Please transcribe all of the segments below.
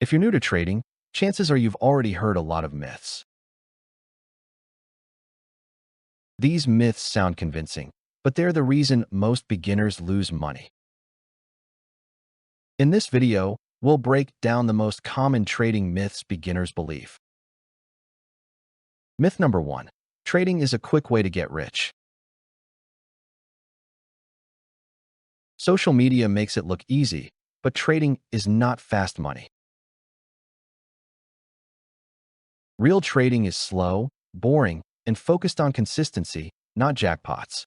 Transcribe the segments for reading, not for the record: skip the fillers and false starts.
If you're new to trading, chances are you've already heard a lot of myths. These myths sound convincing, but they're the reason most beginners lose money. In this video, we'll break down the most common trading myths beginners believe. Myth number 1. Trading is a quick way to get rich. Social media makes it look easy, but trading is not fast money. Real trading is slow, boring, and focused on consistency, not jackpots.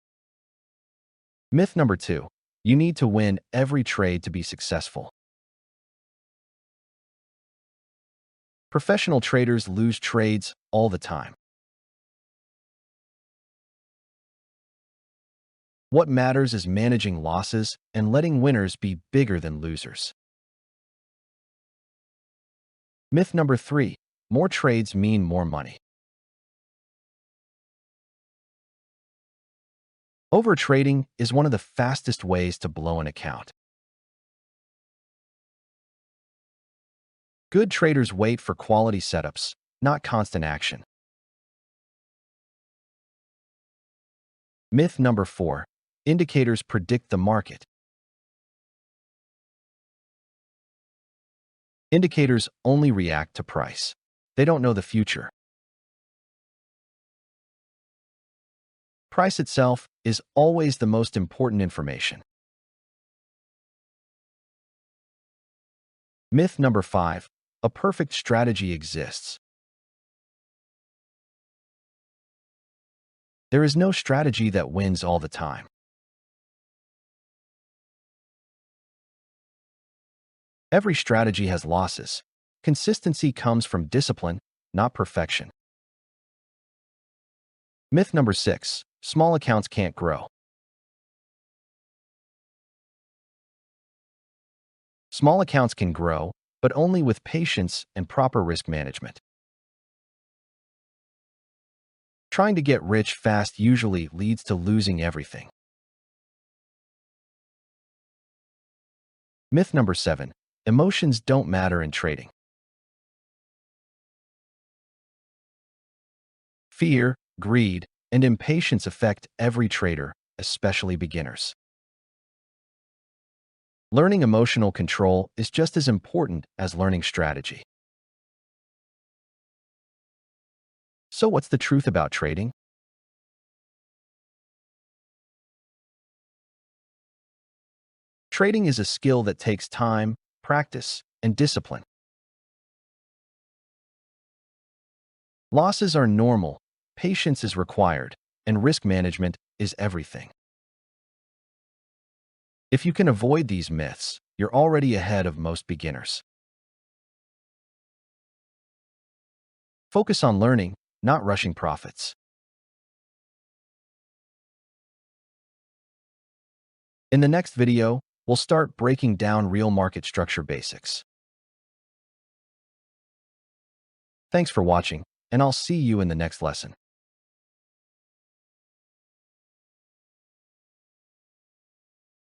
Myth number 2. You need to win every trade to be successful. Professional traders lose trades all the time. What matters is managing losses and letting winners be bigger than losers. Myth number 3. More trades mean more money. Overtrading is one of the fastest ways to blow an account. Good traders wait for quality setups, not constant action. Myth number 4. Indicators predict the market. Indicators only react to price. They don't know the future. Price itself is always the most important information. Myth number 5. A perfect strategy exists. There is no strategy that wins all the time. Every strategy has losses. Consistency comes from discipline, not perfection. Myth number 6. Small accounts can't grow. Small accounts can grow, but only with patience and proper risk management. Trying to get rich fast usually leads to losing everything. Myth number 7. Emotions don't matter in trading. Fear, greed, and impatience affect every trader, especially beginners. Learning emotional control is just as important as learning strategy. So what's the truth about trading? Trading is a skill that takes time, practice, and discipline. Losses are normal, patience is required, and risk management is everything. If you can avoid these myths, you're already ahead of most beginners. Focus on learning, not rushing profits. In the next video, we'll start breaking down real market structure basics. Thanks for watching, and I'll see you in the next lesson.